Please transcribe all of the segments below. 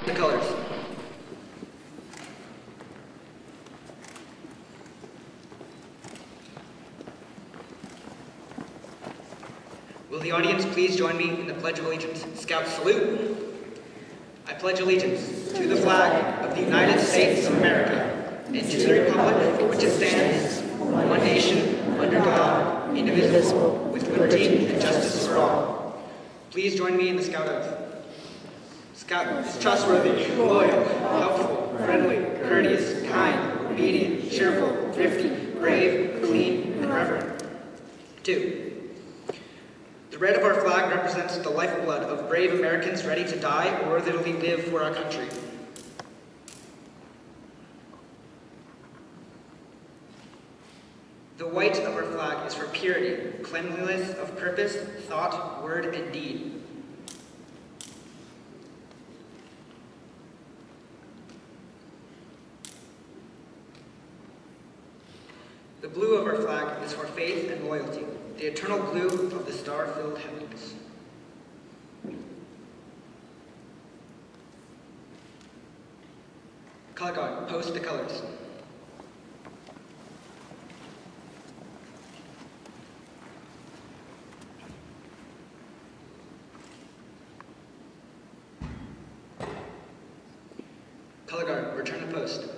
The colors. Will the audience please join me in the Pledge of Allegiance? Scout salute. I pledge allegiance to the flag of the United States of America and to the republic for which it stands, one nation, under God, indivisible, with liberty and justice for all. Please join me in the Scout oath. Scout is trustworthy, loyal, helpful, friendly, courteous, kind, obedient, cheerful, thrifty, brave, clean, and reverent. 2. The red of our flag represents the lifeblood of brave Americans ready to die or worthily live for our country. The white of our flag is for purity, cleanliness of purpose, thought, word, and deed. The blue of our flag is for faith and loyalty, the eternal blue of the star-filled heavens. Color guard, post the colors. Color guard, return to post.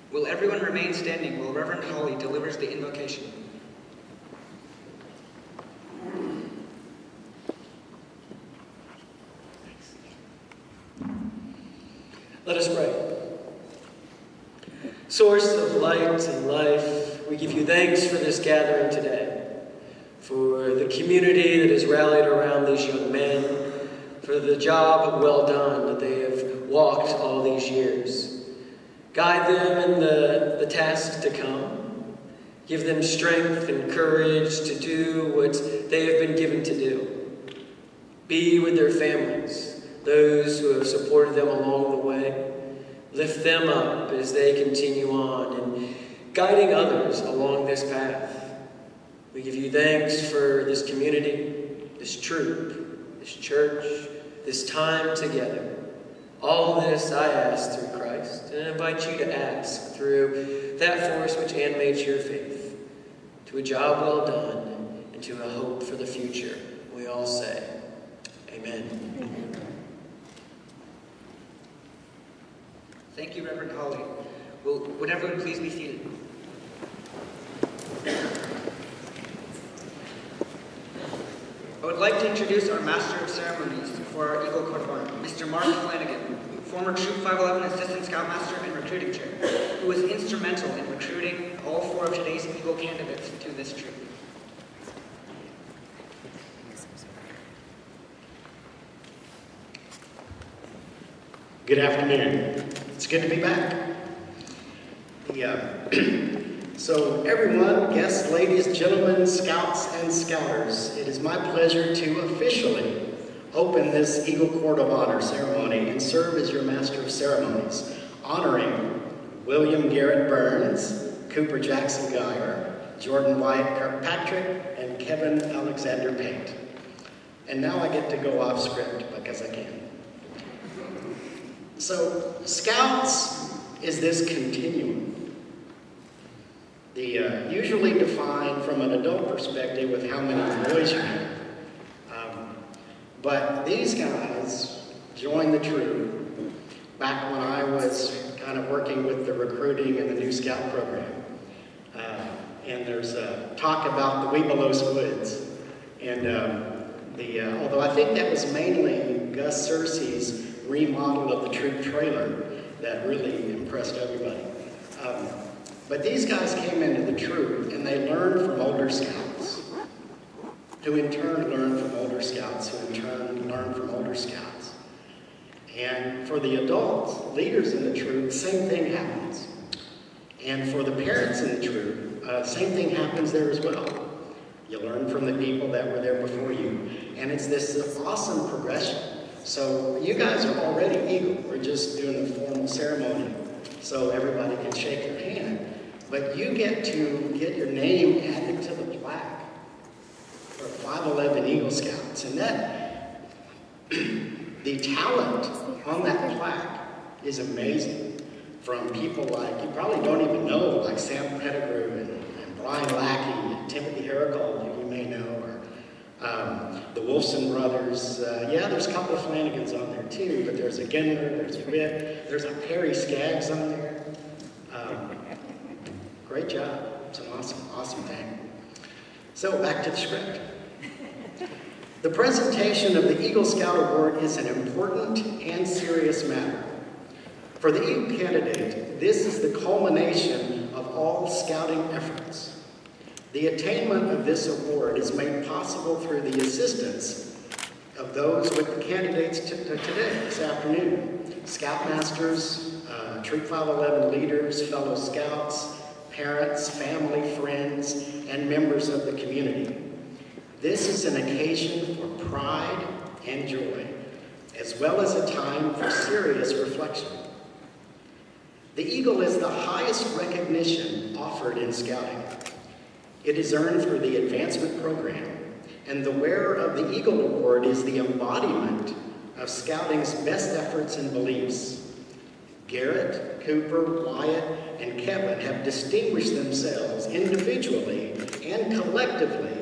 Will everyone remain standing while Reverend Holly delivers the invocation? Let us pray. Source of light and life, we give you thanks for this gathering today, for the community that has rallied around these young men, for the job well done that they have walked all these years. Guide them in the tasks to come. Give them strength and courage to do what they have been given to do. Be with their families, those who have supported them along the way. Lift them up as they continue on and guiding others along this path. We give you thanks for this community, this troop, this church, this time together. All this I ask through Christ, and I invite you to ask through that force which animates your faith, to a job well done, and to a hope for the future. We all say, Amen. Amen. Thank you, Reverend Holly. Would everyone please be seated? I would like to introduce our Master of Ceremonies for our Eagle Court of Honor, Mr. Mark Flanagan, former Troop 511 Assistant Scoutmaster and Recruiting Chair, who was instrumental in recruiting all 4 of today's Eagle candidates to this troop. Good afternoon. It's good to be back. So everyone, guests, ladies, gentlemen, scouts, and scouters, it is my pleasure to officially open this Eagle Court of Honor ceremony and serve as your Master of Ceremonies, honoring William Garrett Burns, Cooper Jackson Geyer, Jordan Wyatt Kirkpatrick, and Kevin Alexander Paint. And now I get to go off script because I can. So, Scouts is this continuum. Usually defined from an adult perspective with how many boys you have. But these guys joined the troop back when I was kind of working with the recruiting and the new Scout program. And there's talk about the Webelos Woods. And although I think that was mainly Gus Searcy's remodel of the troop trailer that really impressed everybody. But these guys came into the troop and they learned from older scouts, who in turn learned from older scouts, who in turn learned from older scouts. And for the adults, leaders in the troop, same thing happens. And for the parents in the troop, same thing happens there as well. You learn from the people that were there before you. And it's this awesome progression. So you guys are already Eagle. We're just doing the formal ceremony so everybody can shake your hand. but you get to get your name added to the plaque for 511 Eagle Scouts. And that, the talent on that plaque is amazing. From people like, you probably don't even know, like Sam Pettigrew and Brian Lackey and Timothy Herricold, who you may know, or the Wolfson brothers. Yeah, there's a couple of Flanagans on there too, but there's a Gendler, there's a Witt, there's a Perry Skaggs on there. Great job. It's an awesome thing. So back to the script. The presentation of the Eagle Scout Award is an important and serious matter. For the Eagle candidate, this is the culmination of all scouting efforts. The attainment of this award is made possible through the assistance of those with the candidates today, this afternoon. Scoutmasters, Troop 511 leaders, fellow scouts, parents, family, friends, and members of the community. This is an occasion for pride and joy, as well as a time for serious reflection. The Eagle is the highest recognition offered in scouting. It is earned through the advancement program, and the wearer of the Eagle Award is the embodiment of scouting's best efforts and beliefs. Garrett, Cooper, Wyatt, and Kevin have distinguished themselves individually and collectively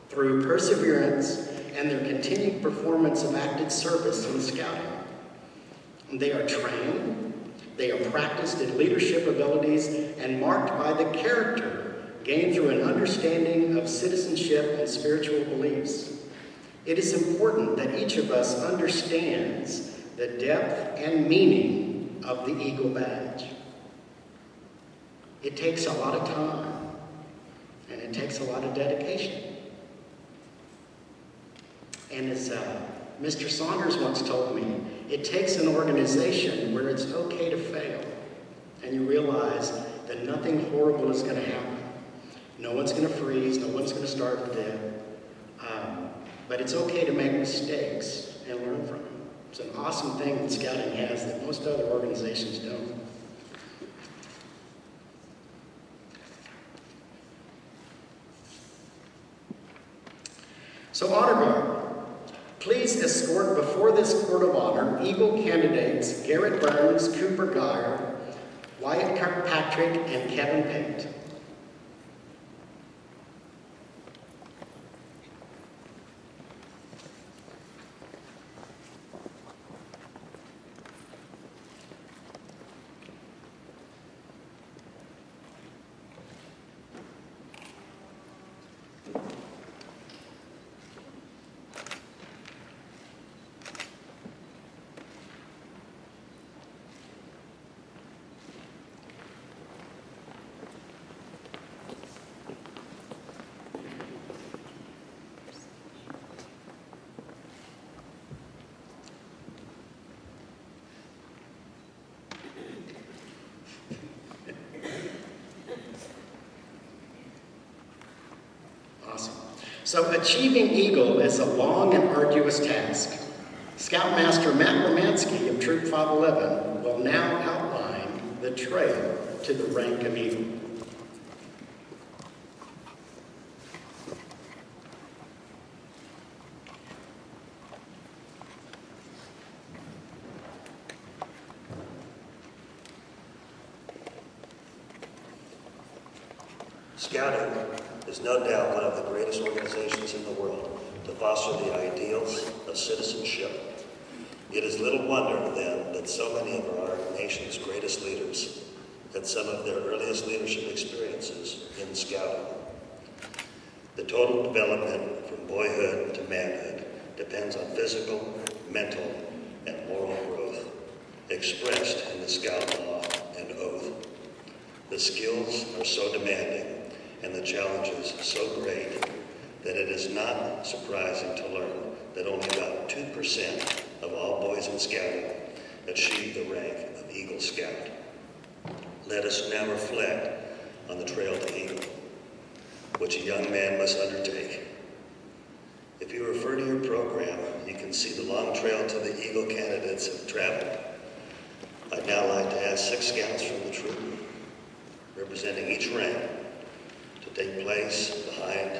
through perseverance and their continued performance of active service in scouting. They are trained, they are practiced in leadership abilities and marked by the character gained through an understanding of citizenship and spiritual beliefs. It is important that each of us understands the depth and meaning of the Eagle Badge. It takes a lot of time, and it takes a lot of dedication. And as Mr. Saunders once told me, it takes an organization where it's okay to fail, and you realize that nothing horrible is going to happen. No one's going to freeze, no one's going to starve to death. But it's okay to make mistakes and learn from them. It's an awesome thing that Scouting has that most other organizations don't. So Honor Guard, please escort before this Court of Honor Eagle candidates Garrett Burns, Cooper Geyer, Wyatt Kirkpatrick, and Kevin Pate. So achieving Eagle is a long and arduous task. Scoutmaster Matt Romansky of Troop 511 will now outline the trail to the rank of Eagle. Scouting is no doubt one of the greatest organizations in the world to foster the ideals of citizenship. It is little wonder, then, that so many of our nation's greatest leaders had some of their earliest leadership experiences in scouting. The total development from boyhood to manhood depends on physical, mental, and moral growth, expressed in the Scout Law and Oath. The skills are so demanding and the challenges so great that it is not surprising to learn that only about 2% of all boys in scouting achieve the rank of Eagle Scout. Let us now reflect on the trail to Eagle, which a young man must undertake. If you refer to your program, you can see the long trail to the Eagle candidates have traveled. I'd now like to ask 6 scouts from the troop representing each rank, to take place behind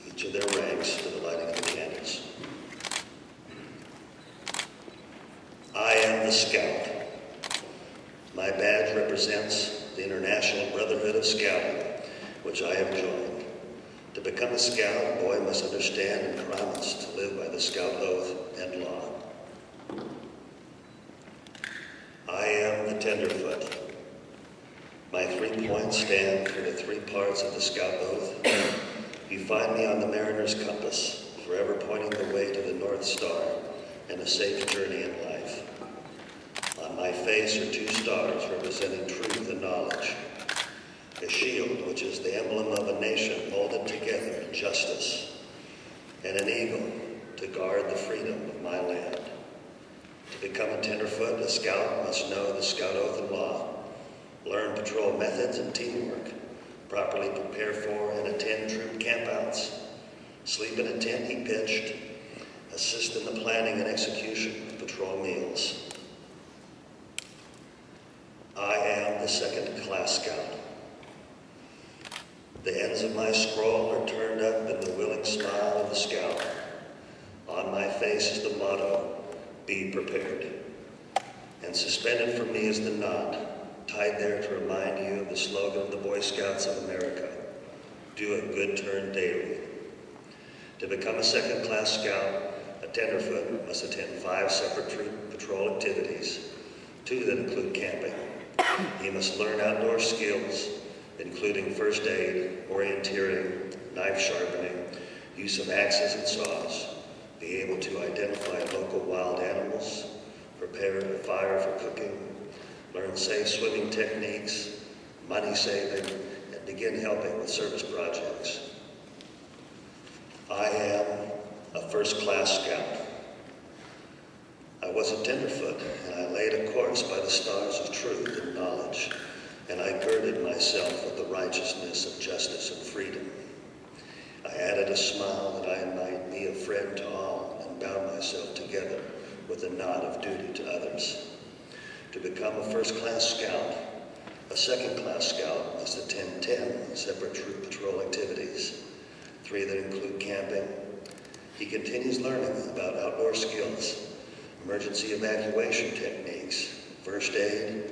each of their ranks to the lighting of the candles. I am the Scout. My badge represents the International Brotherhood of Scouting, which I have joined. To become a Scout, a boy must understand and promise to live by the Scout oath and law. I am the Tenderfoot. My 3 points stand for the 3 parts of the Scout oath. You find me on the mariner's compass, forever pointing the way to the North Star and a safe journey in life. On my face are 2 stars representing truth and knowledge. A shield, which is the emblem of a nation molded together in justice, and an eagle to guard the freedom of my land. To become a Tenderfoot, a Scout must know the Scout oath and law, learn patrol methods and teamwork, properly prepare for and attend troop campouts, sleep in a tent he pitched, assist in the planning and execution of patrol meals. I am the second-class Scout. The ends of my scroll are turned up in the willing smile of the Scout. On my face is the motto, "Be prepared." And suspended from me is the knot, tied there to remind you of the slogan of the Boy Scouts of America, "Do a good turn daily." To become a second-class Scout, a Tenderfoot must attend 5 separate troop patrol activities, 2 that include camping. He must learn outdoor skills, including first aid, orienteering, knife sharpening, use of axes and saws, be able to identify local wild animals, prepare a fire for cooking, learn safe swimming techniques, money saving, and begin helping with service projects. I am a first-class Scout. I was a Tenderfoot, and I laid a course by the stars of truth and knowledge, and I girded myself with the righteousness of justice and freedom. I added a smile that I might be a friend to all, and bound myself together with a nod of duty to others. To become a first-class Scout, a second-class Scout must attend 10 separate troop patrol activities, 3 that include camping. He continues learning about outdoor skills, emergency evacuation techniques, first aid,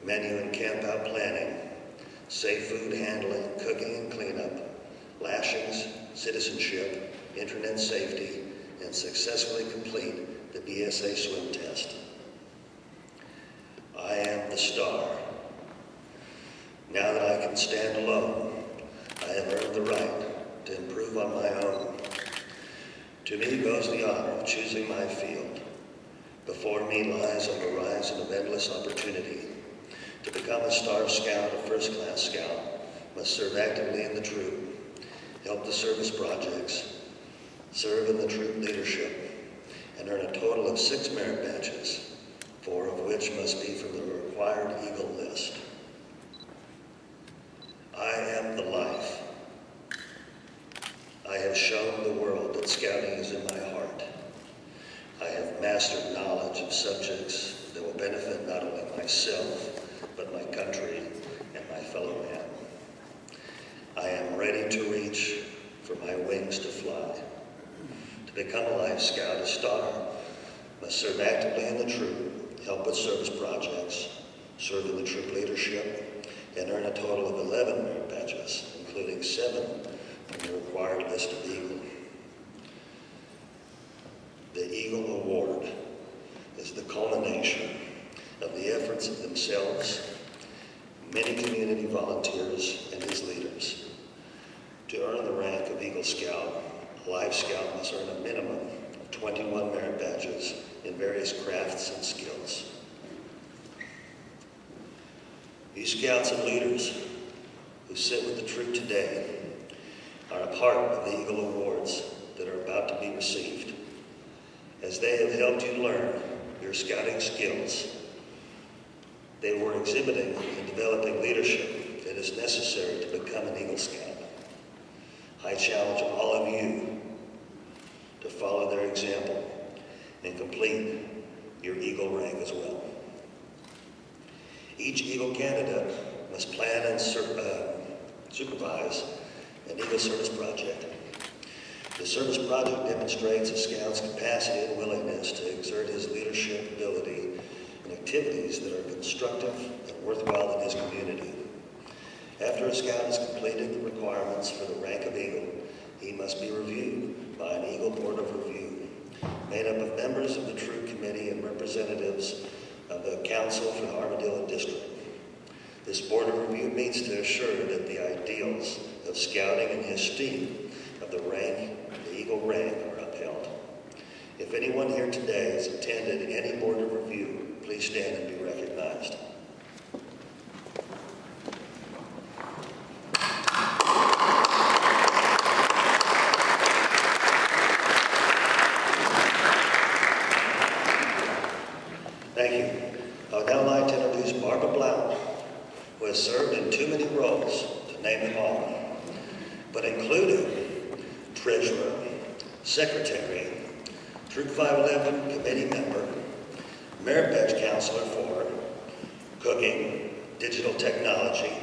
menu and camp-out planning, safe food handling, cooking and cleanup, lashings, citizenship, internet safety, and successfully complete the BSA swim test. I am the Star. Now that I can stand alone, I have earned the right to improve on my own. To me goes the honor of choosing my field. Before me lies a horizon of endless opportunity. To become a Star Scout, a first-class Scout, must serve actively in the troop, help the service projects, serve in the troop leadership, and earn a total of 6 merit badges, 4 of which must be from the required Eagle list. I am the life. I have shown the world that scouting is in my heart. I have mastered knowledge of subjects that will benefit not only myself, but my country and my fellow man. I am ready to reach for my wings to fly. To become a Life Scout, a Star must serve actively in the troop, help with service projects, serve in the troop leadership, and earn a total of 11 merit badges, including 7 from the required list of Eagle. The Eagle Award is the culmination of the efforts of themselves, many community volunteers, and his leaders. To earn the rank of Eagle Scout, a Life Scout must earn a minimum of 21 merit badges in various crafts and skills. You scouts and leaders who sit with the troop today are a part of the Eagle Awards that are about to be received. As they have helped you learn your scouting skills, they were exhibiting and developing leadership that is necessary to become an Eagle Scout. I challenge all of you to follow their example and complete your Eagle rank as well. Each Eagle candidate must plan and supervise an Eagle Service project. The service project demonstrates a Scout's capacity and willingness to exert his leadership ability in activities that are constructive and worthwhile in his community. After a Scout has completed the requirements for the rank of Eagle, he must be reviewed by an Eagle Board of Review, made up of members of the Troop Committee and representatives of the Council for the Armadillo District. This Board of Review meets to assure that the ideals of Scouting and his esteem of the Eagle rank are upheld. If anyone here today has attended any Board of Review, please stand and be recognized. Thank you. I would now like to introduce Barbara Blount, who has served in too many roles to name them all, but including Treasurer, Secretary, Troop 511 Committee Member, Merit Badge Counselor for Cooking, Digital Technology,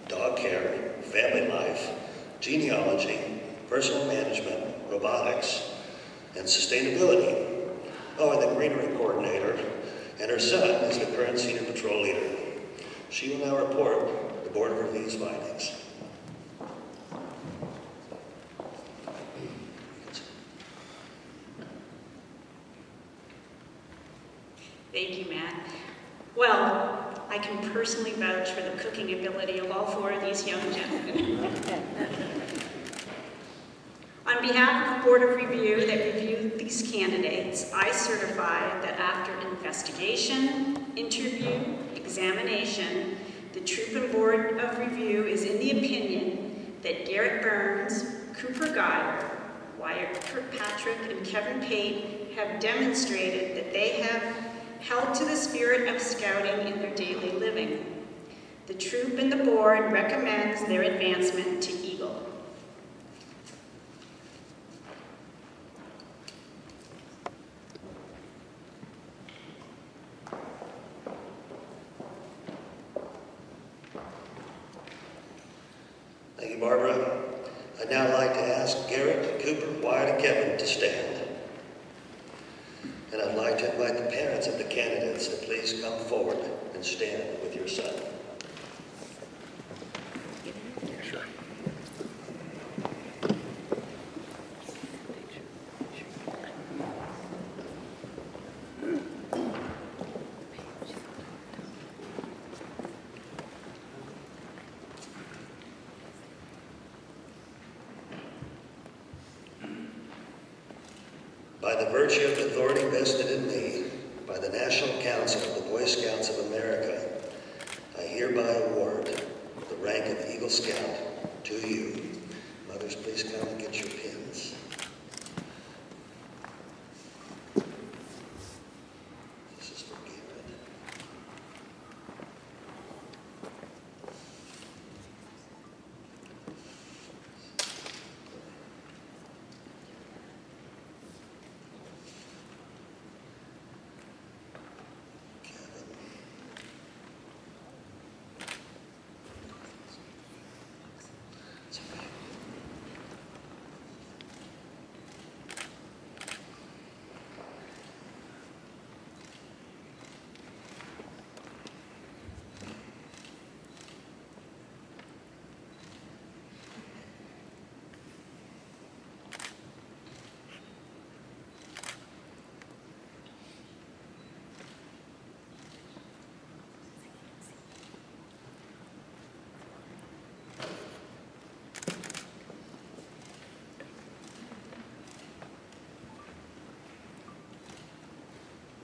Dog Care, Family Life, Genealogy, Personal Management, Robotics, and Sustainability. Oh, and the Greenery Coordinator, and her son is the current Senior Patrol Leader. She will now report the Board of Review's findings. Thank you, Matt. Well, I can personally vouch for the cooking ability of all four of these young gentlemen. On behalf of the Board of Review that reviewed these candidates, I certify that after investigation, interview, examination, the Troop and Board of Review is in the opinion that Garrett Burns, Cooper Geyer, Wyatt Kirkpatrick, and Kevin Pate have demonstrated that they have held to the spirit of Scouting in their daily living. The Troop and the Board recommends their advancement to Eagle. Thank you, Barbara. I'd now like to ask Garrett, Cooper, Wyatt, and Kevin to stand. And I'd like to invite the parents of the candidates to please come forward and stand with your son. Sure. By the virtue of the authority vested in me by the National Council of the Boy Scouts of America, I hereby award the rank of Eagle Scout to you. Mothers, please come and get your pins. This is for Garrett.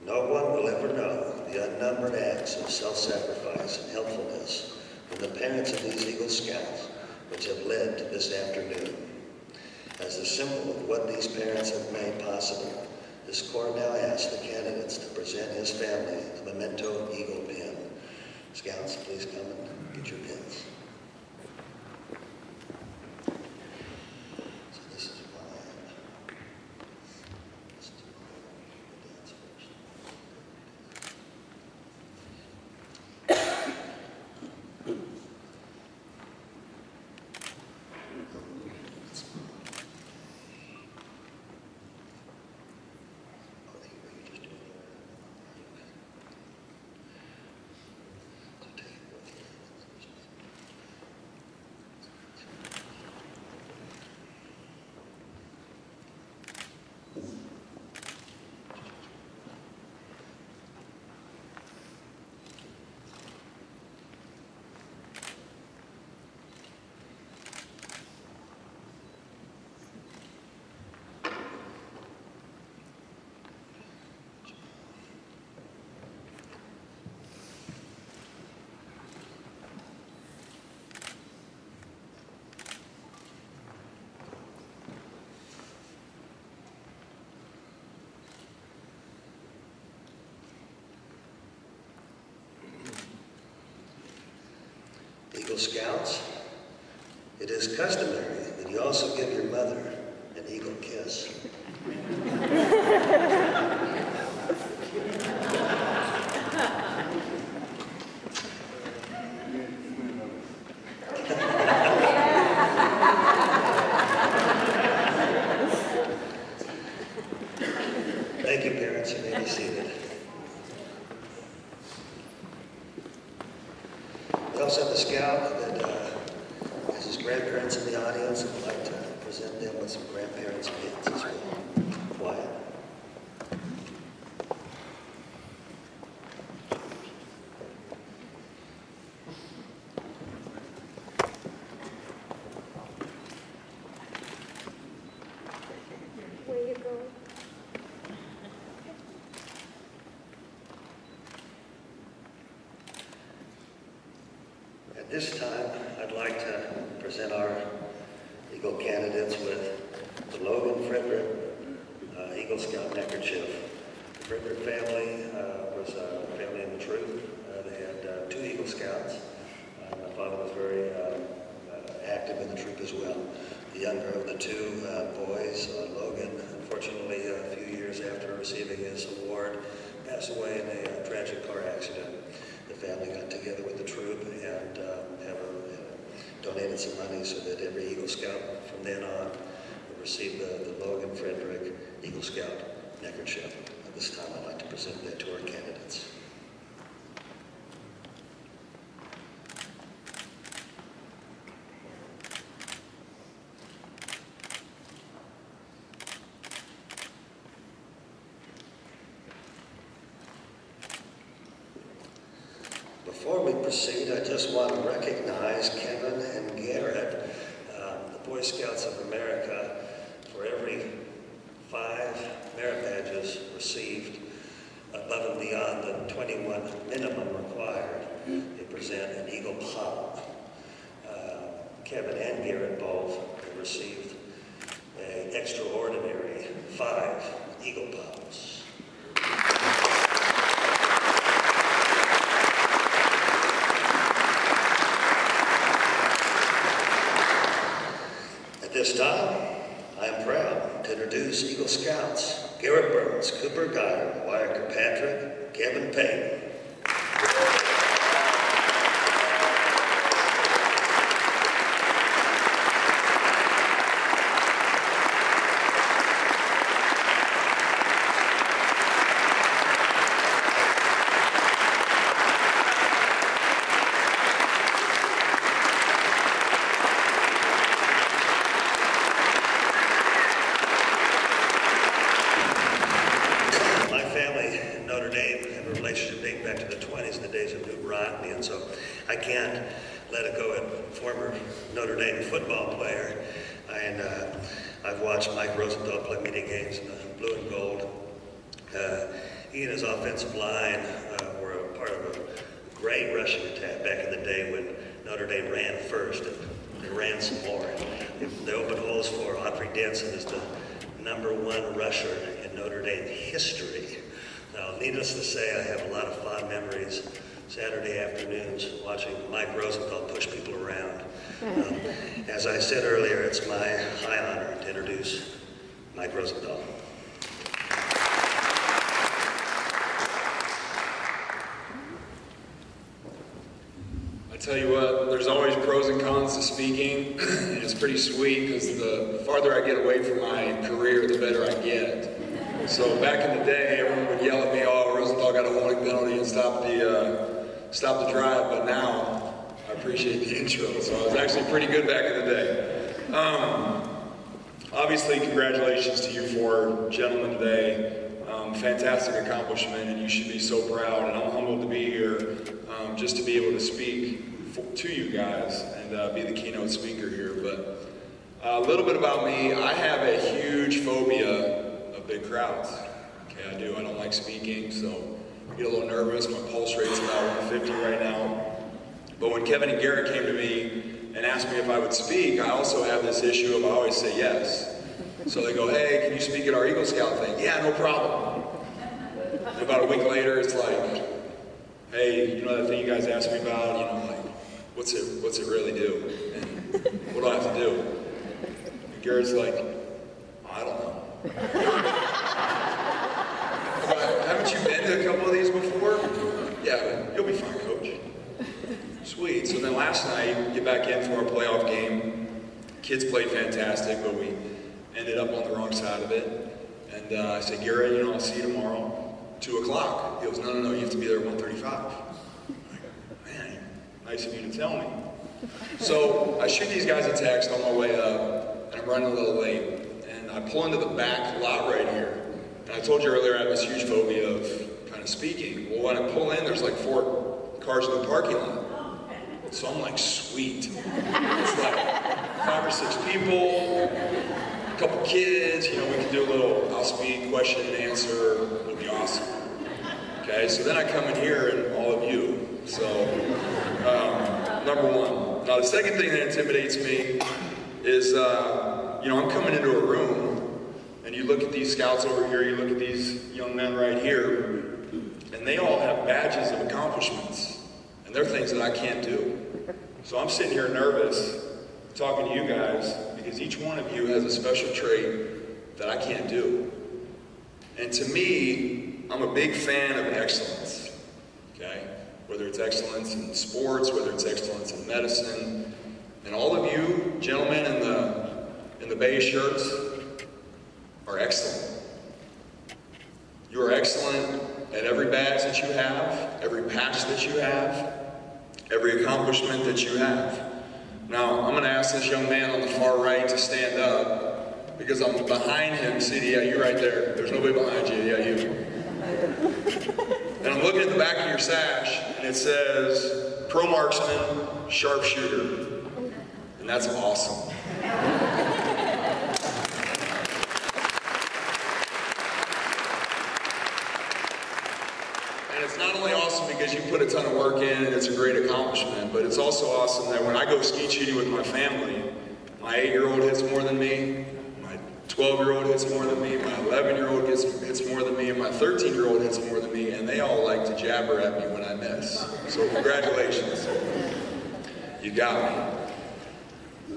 No one will ever know the unnumbered acts of self-sacrifice and helpfulness from the parents of these Eagle Scouts which have led to this afternoon. As a symbol of what these parents have made possible, this court now asks the candidates to present his family a memento Eagle pin. Scouts, please come and get your pins. So this is Wyatt. Let's do the dance first. Eagle Scouts, it is customary that you also give your mother an eagle kiss. Thank you, parents. You may be seated. We also have a scout that has his grandparents in the audience, and I'd like to present them with some grandparents' pins as well. Quiet. Way to go. At this time, I'd like to present our Eagle candidates with the Logan Frederick Eagle Scout neckerchief. The Frederick family was a family in the troop. They had 2 Eagle Scouts. My father was very active in the troop as well. The younger of the 2 boys, Logan, unfortunately a few years after receiving his award, passed away in a tragic car accident. The family got together with the troop and donated some money so that every Eagle Scout from then on would receive the Logan Frederick Eagle Scout neckerchief. At this time, I'd like to present that to our candidates. Before we proceed, I just want to recognize Kevin and Garrett, the Boy Scouts of America. For every 5 merit badges received above and beyond the 21 minimum required, they present an Eagle Palm. Kevin and Garrett both have received an extraordinary 5 Eagle Palms. This time, I am proud to introduce Eagle Scouts Garrett Burns, Cooper Geyer, Wyatt Kirkpatrick, Kevin Payne. I can't let it go at former Notre Dame football player. And I've watched Mike Rosenthal play many games in the blue and gold. He and his offensive line were a part of a great rushing attack back in the day when Notre Dame ran first and ran some more. They opened holes for Audrey Denson as the #1 rusher in Notre Dame history. Now, needless to say, I have a lot of fond memories Saturday afternoons watching Mike Rosenthal push people around. As I said earlier, it's my high honor to introduce Mike Rosenthal. I tell you what, there's always pros and cons to speaking, and it's pretty sweet because the farther I get away from my career, the better I get. So back in the day, everyone would yell at me, "Oh, Rosenthal got a holding penalty and stop the drive," but now I appreciate the intro, so I was actually pretty good back in the day. Obviously, congratulations to you 4 gentlemen today. Fantastic accomplishment, and you should be so proud, and I'm humbled to be here just to be able to speak to you guys and be the keynote speaker here. But a little bit about me. I have a huge phobia of big crowds. Okay, I do. I don't like speaking, so I get a little nervous. My pulse rate's about 150 right now. But when Kevin and Garrett came to me and asked me if I would speak, I also have this issue of I always say yes. So they go, "Hey, can you speak at our Eagle Scout thing?" "Yeah, no problem." And about a week later, it's like, "Hey, you know that thing you guys asked me about? You know, like, what's it really do? And what do I have to do? And Garrett's like, I don't know. Haven't you been to a couple of these before? Yeah, you'll be fine, Coach. Sweet. So then last night, get back in for our playoff game. Kids played fantastic, but we ended up on the wrong side of it. And I said, Garrett, I'll see you tomorrow, 2 o'clock. He goes, no, you have to be there at 1:35. Man, nice of you to tell me. So I shoot these guys a text on my way up, and I'm running a little late. And I pull into the back lot right here. And I told you earlier I have this huge phobia of kind of speaking. Well, when I pull in, there's like 4 cars in the parking lot. So I'm like, sweet. It's like 5 or 6 people, a couple kids, we can do a little, I'll speak, question and answer, it'll be awesome. Okay, so then I come in here and all of you. So, number one. Now the second thing that intimidates me is, I'm coming into a room and you look at these scouts over here, you look at these young men right here, and they all have badges of accomplishments. And they're things that I can't do. So I'm sitting here nervous, talking to you guys, because each one of you has a special trait that I can't do. And to me, I'm a big fan of excellence, okay? Whether it's excellence in sports, whether it's excellence in medicine. And all of you gentlemen in the beige shirts are excellent. You are excellent at every badge that you have, every patch that you have, every accomplishment that you have. Now, I'm going to ask this young man on the far right to stand up, because I'm behind him. See, yeah, you right there. There's nobody behind you. Yeah, you. And I'm looking at the back of your sash, and it says, Pro Marksman, Sharpshooter. And that's awesome. And it's not only awesome because you put a ton of work in and it's a great accomplishment, but it's also awesome that when I go ski shooting with my family, my 8-year-old hits more than me, my 12-year-old hits more than me, my 11-year-old hits more than me, and my 13-year-old hits more than me, and they all like to jabber at me when I miss. So congratulations. You got me.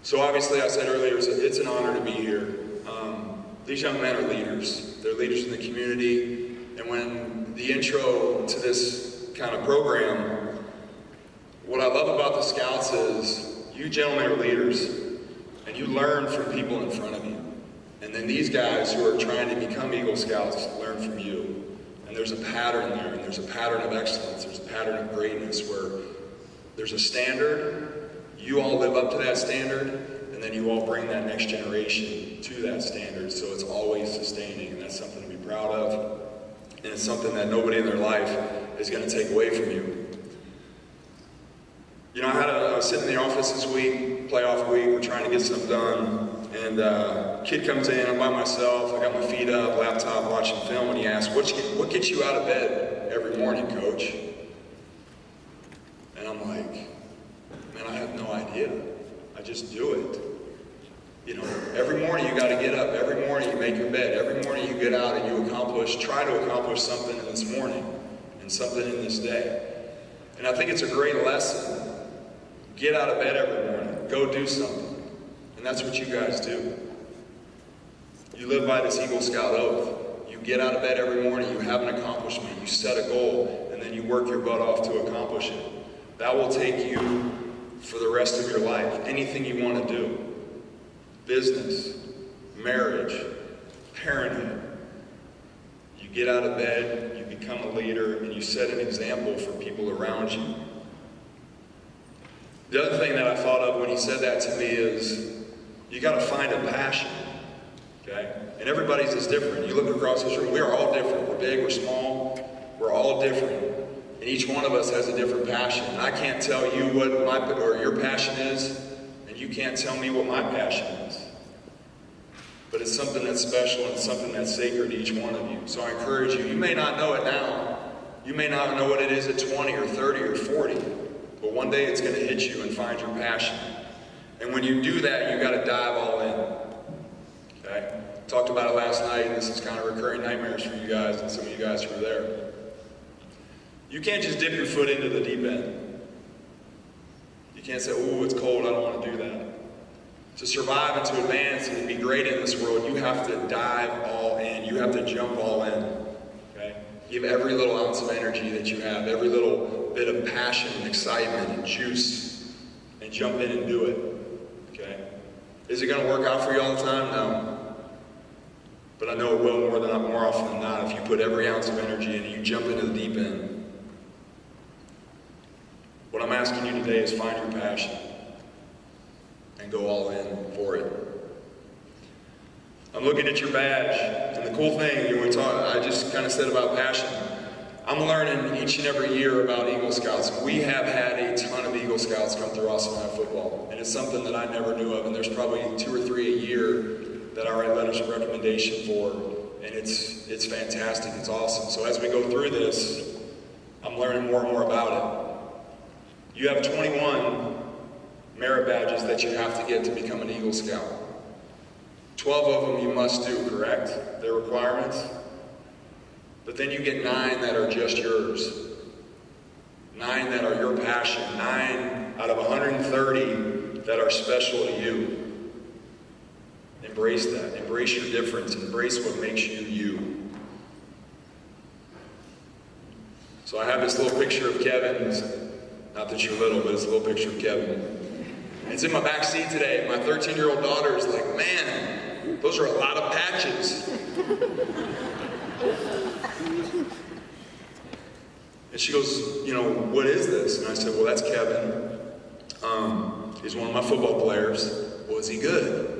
So obviously I said earlier, it's an honor to be here. These young men are leaders. They're leaders in the community. And when the intro to this kind of program, what I love about the Scouts is you gentlemen are leaders, and you learn from people in front of you. And then these guys who are trying to become Eagle Scouts learn from you. And there's a pattern there, and there's a pattern of excellence, there's a pattern of greatness where there's a standard, you all live up to that standard, and then you all bring that next generation to that standard, so it's always sustaining, and that's something to be proud of. And it's something that nobody in their life is going to take away from you. I was sitting in the office this week, playoff week, we're trying to get something done, and a kid comes in, I'm by myself, I got my feet up, laptop, watching film, and he asks, what gets you out of bed every morning, Coach? And I'm like, man, I have no idea. I just do it. Every morning you got to get up. Every morning you make your bed. Every morning you get out and you try to accomplish something in this morning and something in this day. And I think it's a great lesson. Get out of bed every morning. Go do something. And that's what you guys do. You live by this Eagle Scout oath. You get out of bed every morning. You have an accomplishment. You set a goal. And then you work your butt off to accomplish it. That will take you for the rest of your life. Anything you want to do. Business, marriage, parenthood. You get out of bed, you become a leader, and you set an example for people around you. The other thing that I thought of when he said that to me is, you got to find a passion, okay? And everybody's is different. You look across this room, we are all different. We're big, we're small, we're all different. And each one of us has a different passion. And I can't tell you what your passion is, and you can't tell me what my passion is. But it's something that's special and something that's sacred to each one of you. So I encourage you, you may not know it now. You may not know what it is at 20 or 30 or 40. But one day it's going to hit you and find your passion. And when you do that, you got to dive all in. Okay? Talked about it last night, and this is kind of recurring nightmares for you guys and some of you guys who were there. You can't just dip your foot into the deep end. You can't say, oh, it's cold, I don't want to do that. To survive and to advance and to be great in this world, you have to dive all in. You have to jump all in. Okay? Give every little ounce of energy that you have, every little bit of passion and excitement and juice, and jump in and do it. Okay? Is it going to work out for you all the time? No. But I know it will more often than not if you put every ounce of energy in and you jump into the deep end. What I'm asking you today is find your passion and go all in for it. I'm looking at your badge, and the cool thing, I just kind of said about passion. I'm learning each and every year about Eagle Scouts. We have had a ton of Eagle Scouts come through Austin High football, and it's something that I never knew of, and there's probably 2 or 3 a year that I write letters of recommendation for, and it's fantastic, it's awesome. So as we go through this, I'm learning more and more about it. You have 21 merit badges that you have to get to become an Eagle Scout. 12 of them you must do, correct? They're requirements. But then you get 9 that are just yours. 9 that are your passion. 9 out of 130 that are special to you. Embrace that. Embrace your difference. Embrace what makes you you. So I have this little picture of Kevin. Not that you're little, but it's a little picture of Kevin. It's in my back seat today. My 13-year-old daughter is like, man, those are a lot of patches. And she goes, what is this? And I said, well, that's Kevin. He's one of my football players. Well, is he good?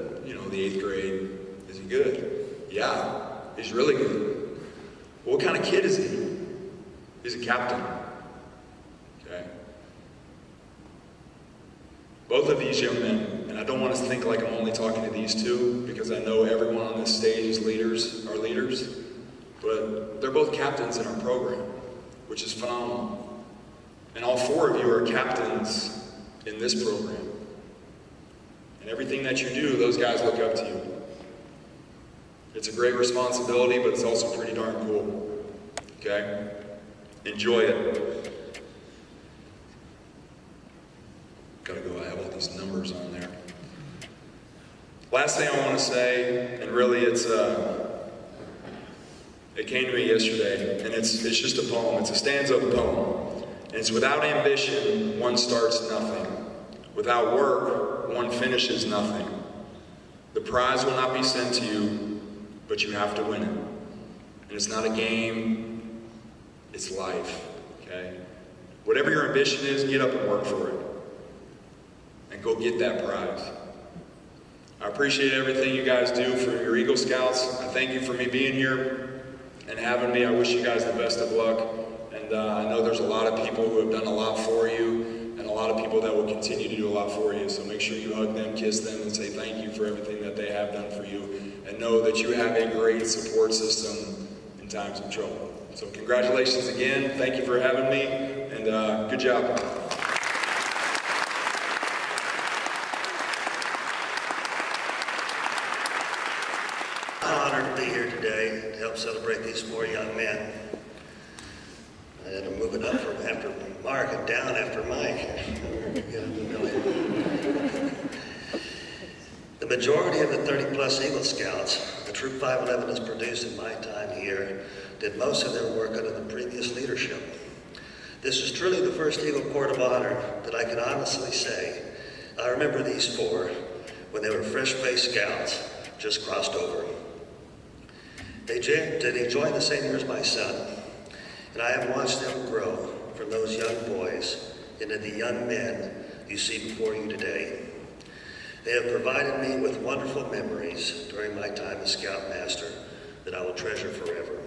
The 8th grade. Is he good? Yeah, he's really good. Well, what kind of kid is he? He's a captain. Okay. Both of these young men, and I don't want us to think like I'm only talking to these 2, because I know everyone on this stage is are leaders, but they're both captains in our program, which is phenomenal. And all 4 of you are captains in this program. And everything that you do, those guys look up to you. It's a great responsibility, but it's also pretty darn cool. Okay? Enjoy it. Gotta go, I have all these numbers on there. Last thing I want to say, and really it came to me yesterday, and it's just a poem. It's a stanza of a poem. And it's, without ambition, one starts nothing. Without work, one finishes nothing. The prize will not be sent to you, but you have to win it. And it's not a game, it's life, okay? Whatever your ambition is, get up and work for it. And go get that prize. I appreciate everything you guys do for your Eagle Scouts. I thank you for me being here and having me. I wish you guys the best of luck. And I know there's a lot of people who have done a lot for you, and a lot of people that will continue to do a lot for you. So make sure you hug them, kiss them, and say thank you for everything that they have done for you. And know that you have a great support system in times of trouble. So congratulations again. Thank you for having me, and good job. I'm honored to be here today to help celebrate these 4 young men. And I'm moving up from after Mark and down after Mike. The majority of the 30-plus Eagle Scouts the Troop 511 has produced in my time here did most of their work under the previous leadership. This is truly the first Eagle Court of Honor that I can honestly say I remember these 4 when they were fresh-faced scouts just crossed over. They joined the same year as my son, and I have watched them grow from those young boys into the young men you see before you today. They have provided me with wonderful memories during my time as Scoutmaster that I will treasure forever.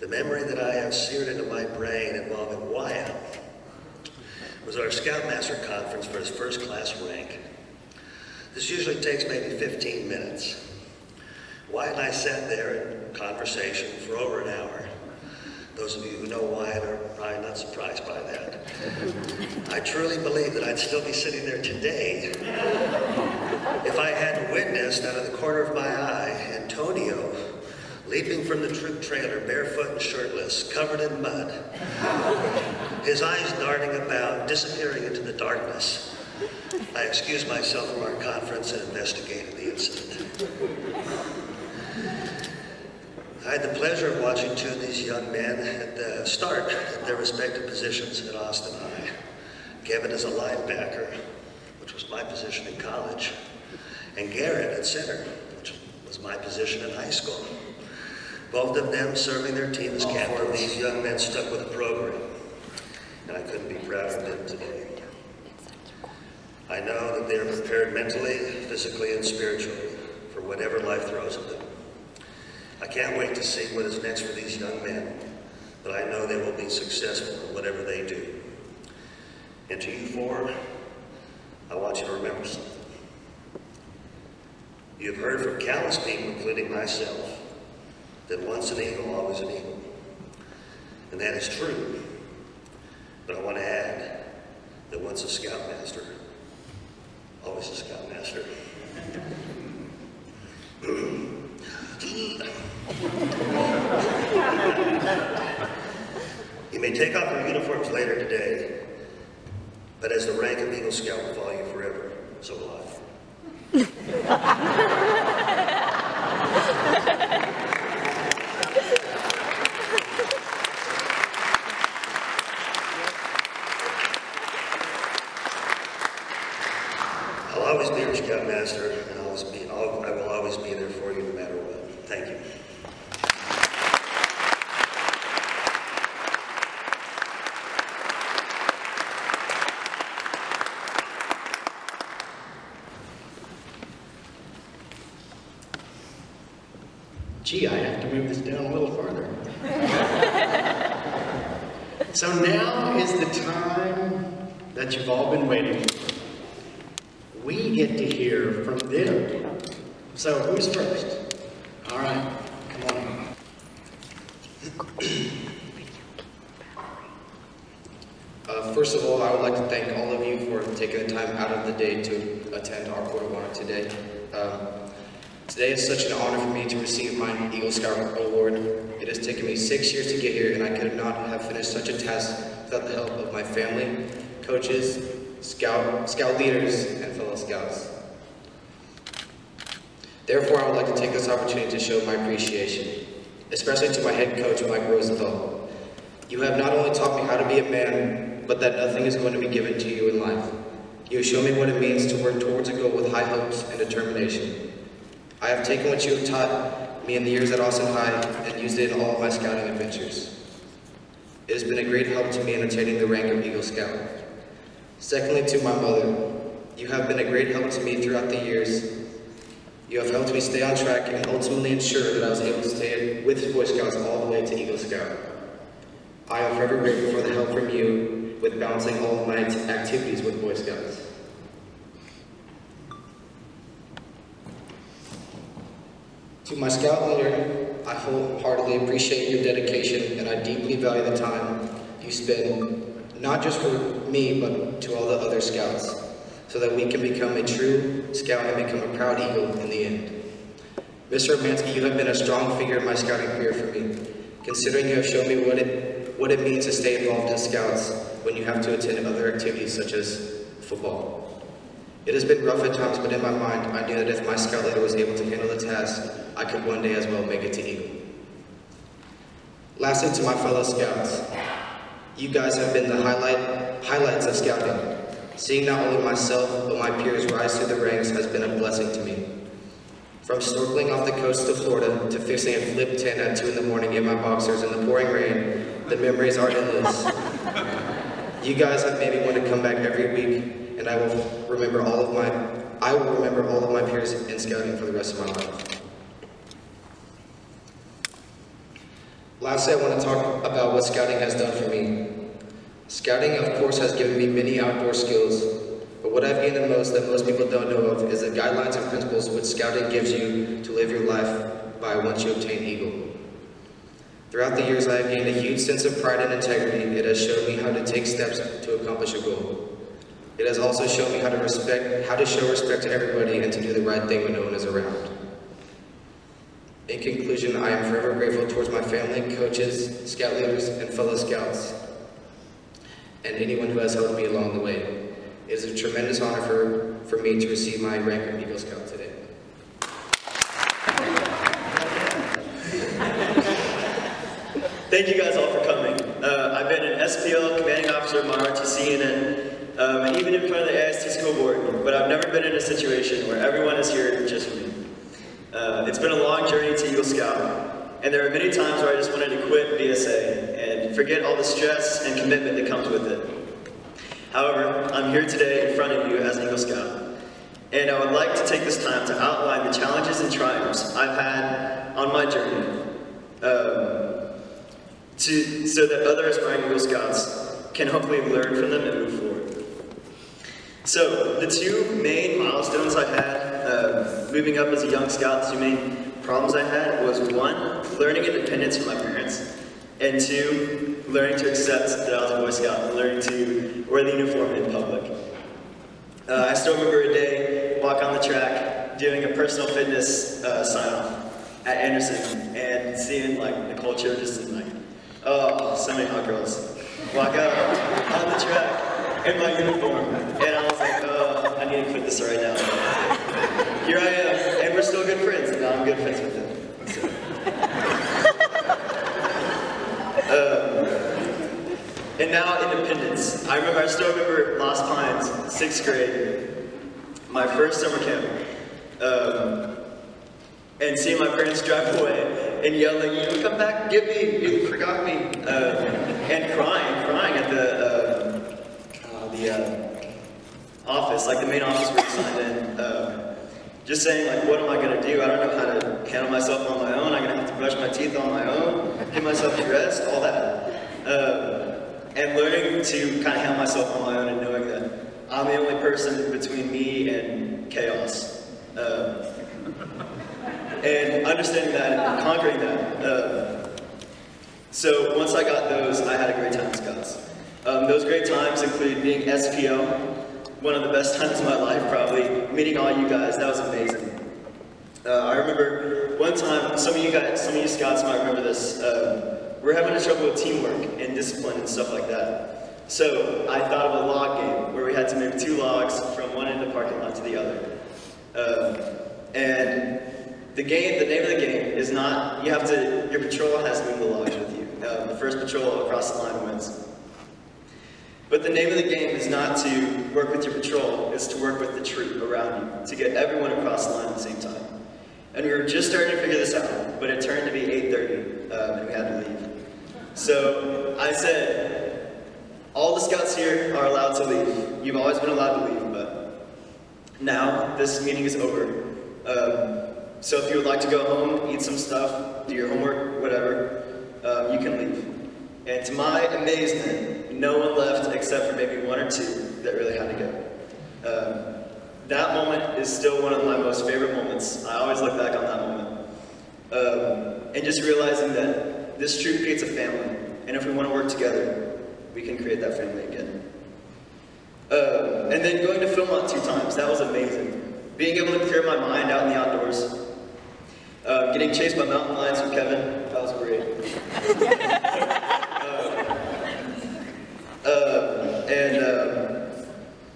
The memory that I have seared into my brain involving Wyatt was our Scoutmaster conference for his first class rank. This usually takes maybe 15 minutes. Wyatt and I sat there in conversation for over an hour. Those of you who know Wyatt are probably not surprised by that. I truly believe that I'd still be sitting there today if I hadn't witnessed out of the corner of my eye Antonio leaping from the troop trailer, barefoot and shirtless, covered in mud, his eyes darting about, disappearing into the darkness. I excused myself from our conference and investigated the incident. I had the pleasure of watching two of these young men start at their respective positions at Austin High. Kevin is a linebacker, which was my position in college, and Garrett at center, which was my position in high school. Both of them serving their team as captain. These young men stuck with the program, and I couldn't be prouder of them today. I know that they are prepared mentally, physically, and spiritually for whatever life throws at them. I can't wait to see what is next for these young men, but I know they will be successful in whatever they do. And to you four, I want you to remember something. You've heard from countless people, including myself, that once an eagle, always an eagle. And that is true. But I want to add that once a scoutmaster, always a scoutmaster. You may take off your uniforms later today, but as the rank of Eagle Scout will follow you forever, so will I. I'll always be your Scoutmaster, and I will always be there for you no matter what. Thank you. Gee, I have to move this down a little farther. So now is the time that you've all been waiting for. We get to hear from them. So who's first? All right, come on. First of all, I would like to thank all of you for taking the time out of the day to attend our Court of Honor today. Today is such an honor for me to receive my Eagle Scout Award. It has taken me 6 years to get here, and I could not have finished such a task without the help of my family, coaches, scout leaders, and fellow scouts. Therefore, I would like to take this opportunity to show my appreciation, especially to my head coach, Mike Rosenthal. You have not only taught me how to be a man, but that nothing is going to be given to you in life. You have shown me what it means to work towards a goal with high hopes and determination. I have taken what you have taught me in the years at Austin High and used it in all of my scouting adventures. It has been a great help to me in attaining the rank of Eagle Scout. Secondly, to my mother, you have been a great help to me throughout the years. You have helped me stay on track and ultimately ensure that I was able to stay with Boy Scouts all the way to Eagle Scout. I am forever grateful for the help from you with balancing all of my activities with Boy Scouts. To my Scout leader, I wholeheartedly appreciate your dedication, and I deeply value the time you spend, not just for me, but to all the other Scouts, so that we can become a true Scout and become a proud Eagle in the end. Mr. Hermansky, you have been a strong figure in my Scouting career for me, considering you have shown me what it means to stay involved in Scouts when you have to attend other activities such as football. It has been rough at times, but in my mind, I knew that if my Scout leader was able to handle the task, I could one day as well make it to Eagle. Lastly, to my fellow Scouts, you guys have been the highlights of Scouting. Seeing not only myself, but my peers rise through the ranks has been a blessing to me. From snorkeling off the coast of Florida to fixing a flip 10 at 2 in the morning in my boxers in the pouring rain, the memories are endless. You guys have made me want to come back every week, and I will remember all of my peers in Scouting for the rest of my life. Lastly, I want to talk about what Scouting has done for me. Scouting, of course, has given me many outdoor skills, but what I've gained the most that most people don't know of is the guidelines and principles which Scouting gives you to live your life by once you obtain Eagle. Throughout the years, I have gained a huge sense of pride and integrity. It has shown me how to take steps to accomplish a goal. It has also shown me how to show respect to everybody and to do the right thing when no one is around. In conclusion, I am forever grateful towards my family, coaches, scout leaders, and fellow scouts, and anyone who has helped me along the way. It is a tremendous honor for me to receive my rank of Eagle Scout today. Thank you guys all for coming. I've been an SPL, commanding officer of my RTC unit, and even in front of the AST school board, but I've never been in a situation where everyone is here just for me. It's been a long journey to Eagle Scout, and there are many times where I just wanted to quit BSA and forget all the stress and commitment that comes with it. However, I'm here today in front of you as an Eagle Scout, and I would like to take this time to outline the challenges and triumphs I've had on my journey, so that other aspiring Eagle Scouts can hopefully learn from them and move forward. So, the two main milestones I had moving up as a young scout, the two main problems I had was one, learning independence from my parents, and two, learning to accept that I was a Boy Scout and learning to wear the uniform in public. I still remember a day, walk on the track, doing a personal fitness sign-off at Anderson, and seeing like Nicole Childress and like, oh, so many hot girls. Walk out on the track in my uniform, and I was like, oh, I need to quit this right now. Here I am, and we're still good friends, and now I'm good friends with them. So. And now independence. I still remember Lost Pines, 6th grade, my first summer camp, and seeing my parents drive away and yelling, "You come back, get me, you forgot me," and crying at the office, like the main office where you signed in, just saying like, what am I gonna do? I don't know how to handle myself on my own. I'm gonna have to brush my teeth on my own, get myself dressed, all that. And learning to kind of handle myself on my own and knowing that I'm the only person between me and chaos. And understanding that and conquering that. So once I got those, I had a great time in Scouts. Those great times include being SPO, one of the best times of my life probably, meeting all you guys, that was amazing. I remember one time, some of you Scouts might remember this, we're having trouble with teamwork and discipline and stuff like that. So I thought of a log game where we had to move 2 logs from one end of the parking lot to the other. And the name of the game is not, your patrol has to move the logs with you. The first patrol across the line wins. But the name of the game is not to work with your patrol, it's to work with the troop around you, to get everyone across the line at the same time. And we were just starting to figure this out, but it turned to be 8:30, and we had to leave. So I said, all the Scouts here are allowed to leave. You've always been allowed to leave, but now this meeting is over. So if you would like to go home, eat some stuff, do your homework, whatever, you can leave. And to my amazement, no one left except for maybe 1 or 2 that really had to go. That moment is still one of my most favorite moments. I always look back on that moment. And just realizing that this troop creates a family, and if we want to work together, we can create that family again. And then going to Philmont 2 times, that was amazing. Being able to clear my mind out in the outdoors. Getting chased by mountain lions with Kevin, that was great.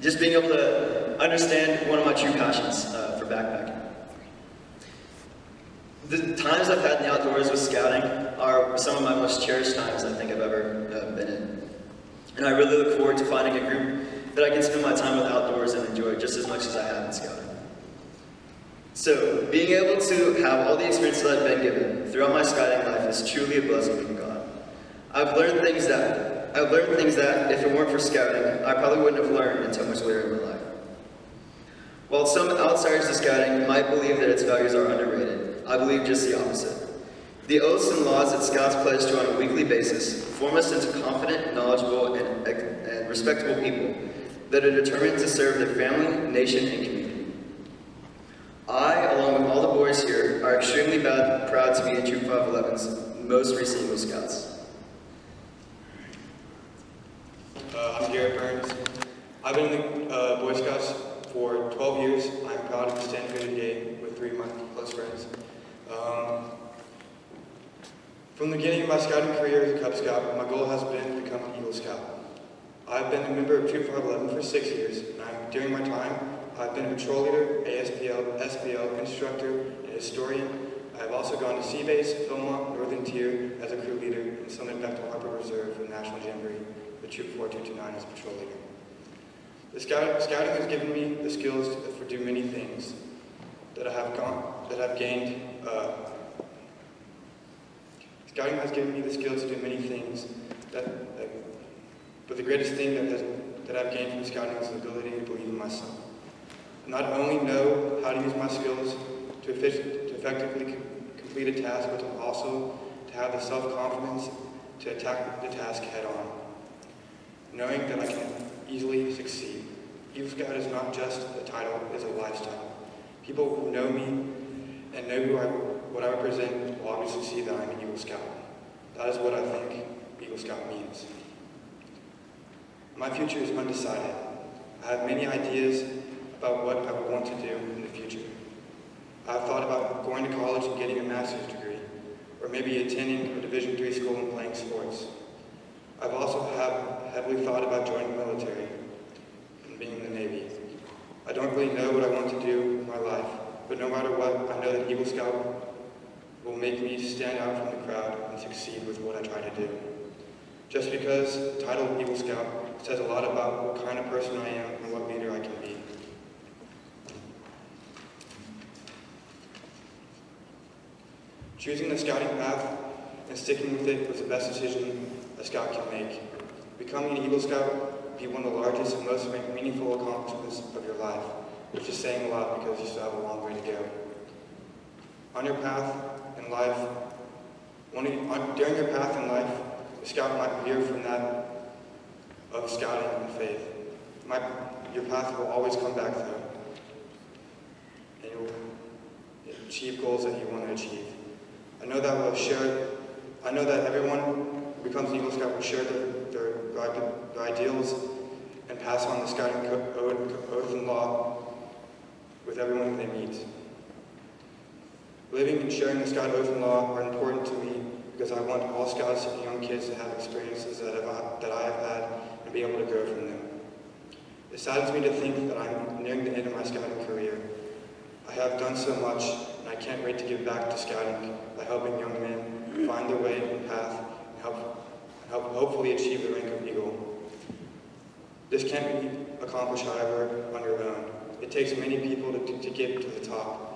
Just being able to understand one of my true passions for backpacking. The times I've had in the outdoors with scouting are some of my most cherished times I think I've ever been in. And I really look forward to finding a group that I can spend my time with outdoors and enjoy just as much as I have in scouting. So, being able to have all the experiences I've been given throughout my scouting life is truly a blessing from God. I've learned things that, if it weren't for scouting, I probably wouldn't have learned until much later in my life. While some outsiders to scouting might believe that its values are underrated, I believe just the opposite. The oaths and laws that Scouts pledge to on a weekly basis form us into confident, knowledgeable, and respectable people that are determined to serve their family, nation, and community. I, along with all the boys here, are extremely proud to be in Troop 511's most recent Eagle Scouts. I'm Garrett Burns. I've been in the Boy Scouts for 12 years. I'm proud to stand here today with 3 of my close friends. From the beginning of my scouting career as a Cub Scout, my goal has been to become an Eagle Scout. I've been a member of Troop 511 for 6 years, and during my time, I've been a patrol leader, ASPL, SPL, instructor, and historian. I have also gone to Sea Base, Philmont, Northern Tier as a crew leader, and summited back to Harper Reserve for the National Jamboree with Troop 4229 as a patrol leader. The scouting has given me the skills to do many things that I've gained. Scouting has given me the skills to do many things but the greatest thing that I've gained from scouting is the ability to believe in myself. I not only know how to use my skills to effectively complete a task, but also to have the self-confidence to attack the task head-on, knowing that I can easily succeed. Eagle Scout is not just a title, it's a lifestyle. People who know me and know what I represent will obviously see that I'm an Eagle Scout. That is what I think Eagle Scout means. My future is undecided. I have many ideas about what I would want to do in the future. I have thought about going to college and getting a master's degree, or maybe attending a Division III school and playing sports. I've also heavily thought about joining the military and being in the Navy. I don't really know what I want to do with my life, but no matter what, I know that Eagle Scout will make me stand out from the crowd and succeed with what I try to do. Just because the title of Eagle Scout says a lot about what kind of person I am and what leader I can be. Choosing the scouting path and sticking with it was the best decision a scout can make. Becoming an Eagle Scout will be one of the largest and most meaningful accomplishments of your life, which is saying a lot because you still have a long way to go. On your path in life, during your path in life, the scout might veer from that of scouting and faith. Your path will always come back though, and you'll achieve goals that you want to achieve. I know that everyone who becomes an Eagle Scout will share their ideals and pass on the scouting oath and law with everyone they meet. Living and sharing the Scout oath and law are important to me because I want all scouts and young kids to have experiences that I have had and be able to grow from them. It saddens me to think that I'm nearing the end of my scouting career. I have done so much, and I can't wait to give back to scouting by helping young men find their way and path and help hopefully achieve the rank of Eagle. This can't be accomplished, however, on your own. It takes many people to get to the top.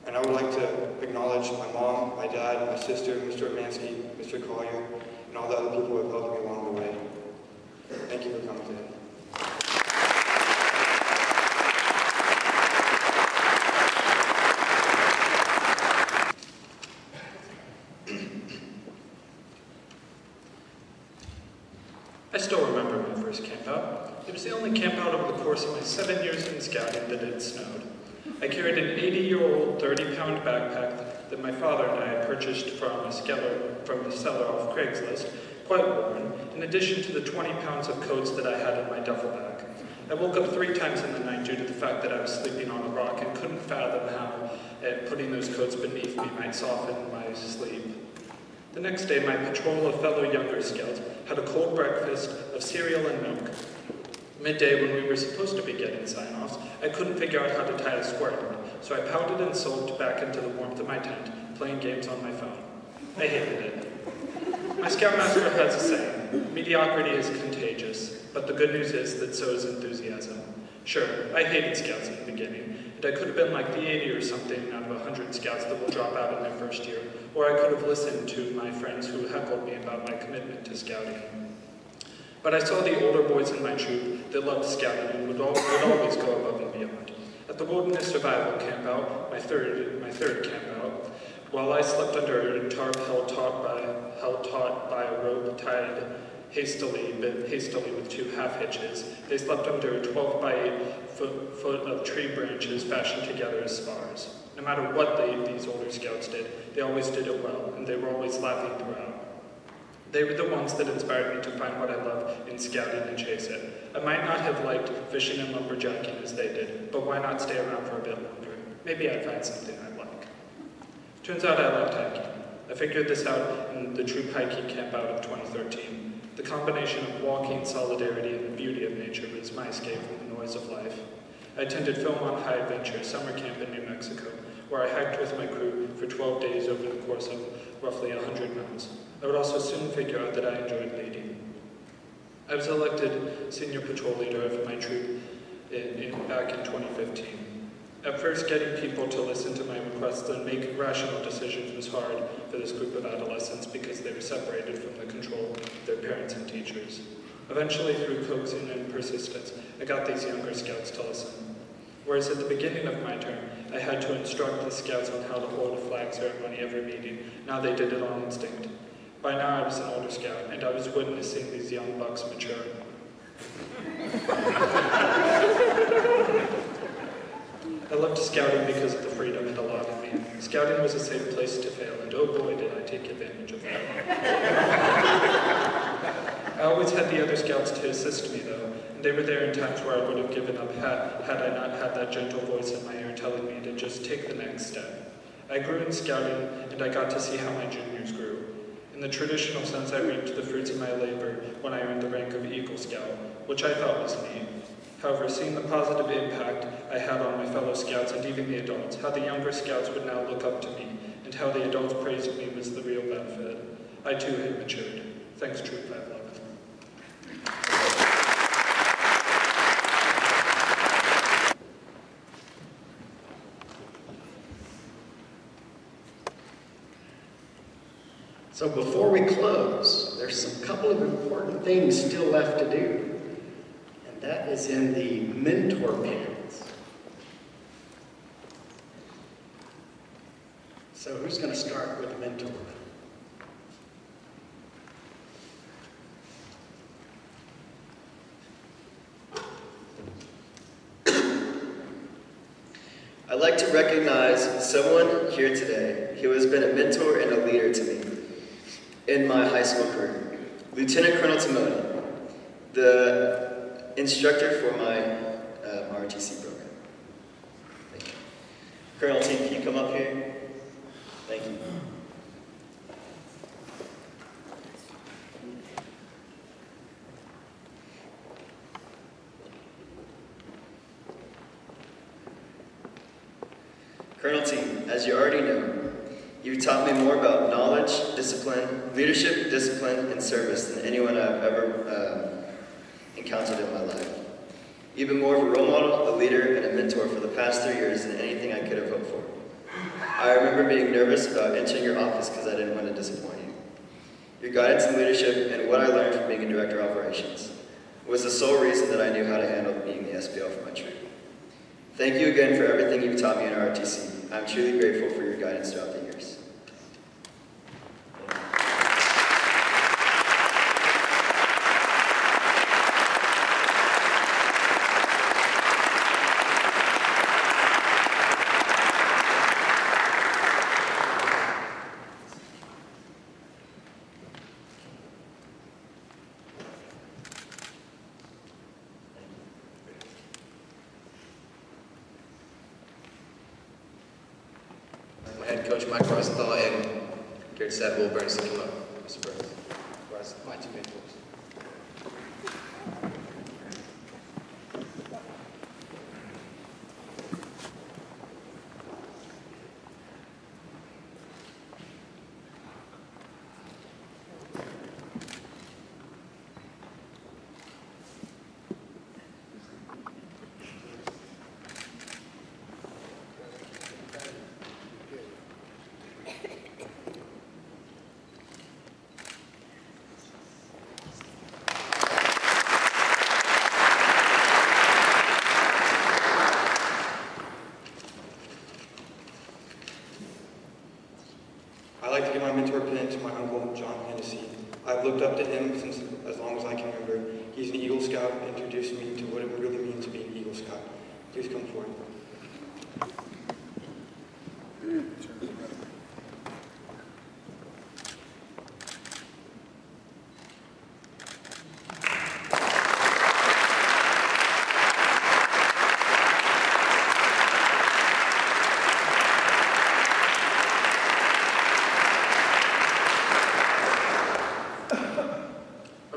And I would like to acknowledge my mom, my dad, my sister, Mr. Amansky, Mr. Collier, and all the other people who have helped me along the way. Thank you for coming today. I still remember my first camp out. It was the only camp out over the course of my 7 years in scouting that it snowed. I carried an 80-year-old 30-pound backpack that my father and I had purchased from the seller off Craigslist, quite worn, in addition to the 20 pounds of coats that I had in my duffel bag. I woke up 3 times in the night due to the fact that I was sleeping on a rock and couldn't fathom how putting those coats beneath me might soften my sleep. The next day, my patrol of fellow younger scouts had a cold breakfast of cereal and milk. Midday, when we were supposed to be getting sign-offs, I couldn't figure out how to tie a square knot, so I pouted and sulked back into the warmth of my tent, playing games on my phone. I hated it. My scoutmaster has a saying, mediocrity is contagious, but the good news is that so is enthusiasm. Sure, I hated scouts in the beginning, and I could have been like the 80 or something out of 100 scouts that will drop out in their first year, or I could have listened to my friends who heckled me about my commitment to scouting. But I saw the older boys in my troop that loved scouting and would always go above and beyond. At the Wilderness Survival Camp Out, my third camp out, while I slept under a tarp held taut by a rope tied hastily with 2 half hitches, they slept under a 12 by 8 foot of tree branches fashioned together as spars. No matter what these older scouts did, they always did it well, and they were always laughing throughout. They were the ones that inspired me to find what I love in scouting and chase it. I might not have liked fishing and lumberjacking as they did, but why not stay around for a bit longer? Maybe I'd find something I'd like. Turns out I liked hiking. I figured this out in the troop hiking camp out of 2013. The combination of walking, solidarity, and the beauty of nature was my escape from the noise of life. I attended Philmont High Adventure summer camp in New Mexico, where I hiked with my crew for 12 days over the course of roughly 100 miles. I would also soon figure out that I enjoyed leading. I was elected senior patrol leader of my troop back in 2015. At first, getting people to listen to my requests and make rational decisions was hard for this group of adolescents because they were separated from the control of their parents and teachers. Eventually, through coaxing and persistence, I got these younger scouts to listen. Whereas at the beginning of my term, I had to instruct the scouts on how to hold a flag ceremony every meeting, now they did it on instinct. By now I was an older scout, and I was witnessing these young bucks mature. I loved scouting because of the freedom it allowed me. Scouting was a safe place to fail, and oh boy did I take advantage of that. I always had the other scouts to assist me though, and they were there in times where I would have given up had I not had that gentle voice in my ear telling me to just take the next step. I grew in scouting, and I got to see how my juniors grew. In the traditional sense, I reaped the fruits of my labor when I earned the rank of Eagle Scout, which I thought was neat. However, seeing the positive impact I had on my fellow scouts and even the adults, how the younger scouts would now look up to me, and how the adults praised me was the real benefit. I too had matured. Thanks, Troop 511. So before we close, there's a couple of important things still left to do. And that is in the mentor pins. So who's going to start with the mentor? I'd like to recognize someone here today who has been a mentor and a leader to me in my high school career. Lieutenant Colonel Timoni, the instructor for my ROTC program. Thank you. Colonel T, can you come up here? Thank you. Colonel T, as you already know, you've taught me more about knowledge, discipline, leadership, discipline, and service than anyone I've ever encountered in my life. You've been more of a role model, a leader, and a mentor for the past 3 years than anything I could have hoped for. I remember being nervous about entering your office because I didn't want to disappoint you. Your guidance and leadership and what I learned from being a director of operations was the sole reason that I knew how to handle being the SPL for my troop. Thank you again for everything you've taught me in ROTC. I'm truly grateful for your guidance throughout the years. Head coach Mike Rosenthal and Garrett Sad Will Burns to come up. Mr. Burns, who are my two mentors. I like to give my mentor pin to my uncle, John Hennessy. I've looked up to him since as long as I can remember. He's an Eagle Scout and introduced me to what it really means to be an Eagle Scout. Please come forward.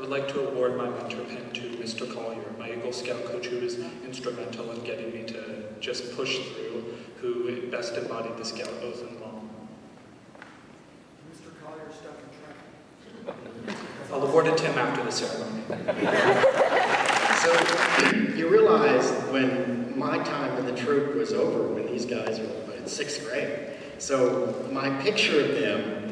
would like to award my mentor pin to Mr. Collier, my Eagle Scout coach who was instrumental in getting me to just push through, who best embodied the Scout oath and law. Mr. Collier stuck in traffic. I'll award it to him after the ceremony. So you realize when my time in the troop was over, when these guys were in 6th grade. So my picture of them,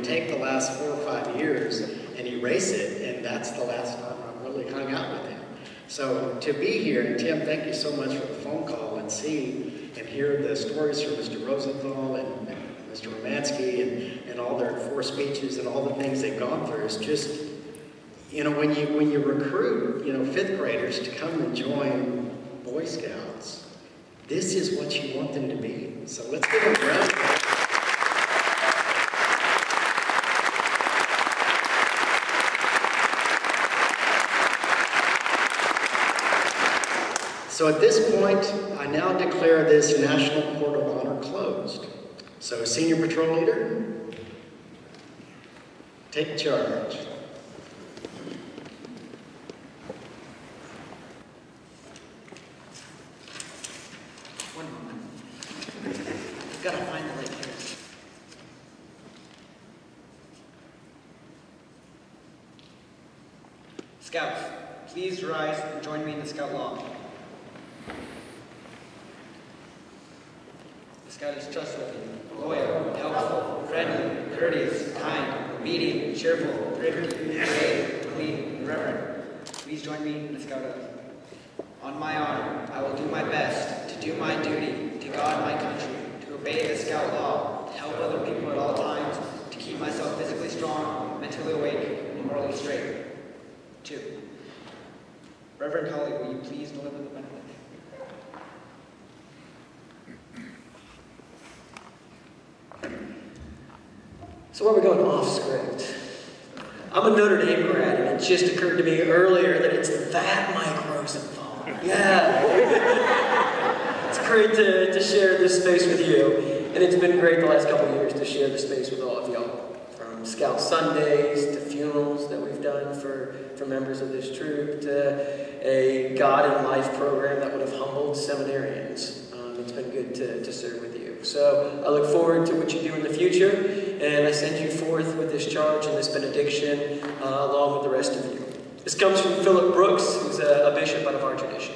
take the last 4 or 5 years and erase it, and that's the last time I really hung out with him. So to be here, and Tim, thank you so much for the phone call, and see and hear the stories from Mr. Rosenthal and Mr. Romansky and all their 4 speeches and all the things they've gone through is just, when you recruit, 5th graders to come and join Boy Scouts, this is what you want them to be. So let's give them a round of applause. So at this point, I now declare this National Court of Honor closed. So Senior Patrol Leader, take charge. One moment. I've got to find the right place. Scouts, please rise and join me in the Scout Law. The Scout is trustworthy, loyal, helpful, friendly, courteous, kind, obedient, cheerful, thrifty, brave, clean, and reverent. Please join me in the Scout Oath. On my honor, I will do my best to do my duty to God and my country, to obey the Scout Law, to help other people at all times, to keep myself physically strong, mentally awake, and morally straight. 2. Reverend Holly, will you please deliver the benediction? So where are we going off script? I'm a Notre Dame grad, and it just occurred to me earlier that it's that Mike Rosenthal. Yeah. It's great to share this space with you, and it's been great the last couple of years to share the space with all of y'all. From Scout Sundays to funerals that we've done for members of this troop to a God in Life program that would have humbled seminarians. It's been good to serve with you. So I look forward to what you do in the future, and I send you forth with this charge and this benediction along with the rest of you. This comes from Philip Brooks, who's a bishop out of our tradition.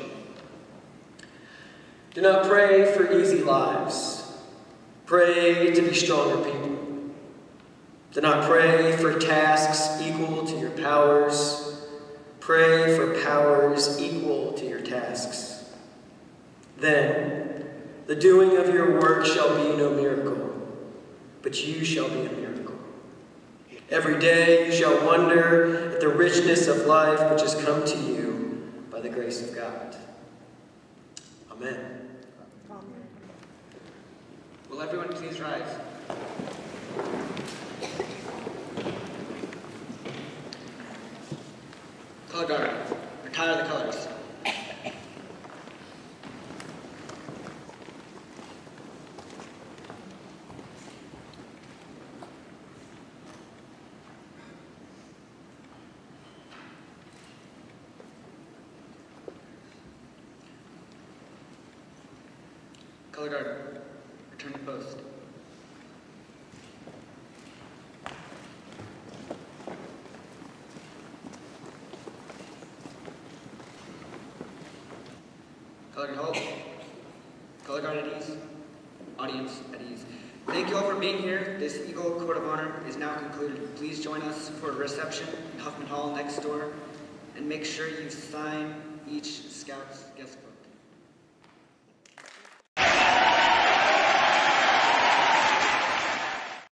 Do not pray for easy lives. Pray to be stronger people. Do not pray for tasks equal to your powers. Pray for powers equal to your tasks. Then, the doing of your work shall be no miracle, but you shall be a miracle. Every day you shall wonder at the richness of life which has come to you by the grace of God. Amen. Will everyone please rise? Color guard, retire the colors. Color guard, return to post. Color guard hold. Color guard at ease. Audience at ease. Thank you all for being here. This Eagle Court of Honor is now concluded. Please join us for a reception in Huffman Hall next door, and make sure you sign each Scout's guest book.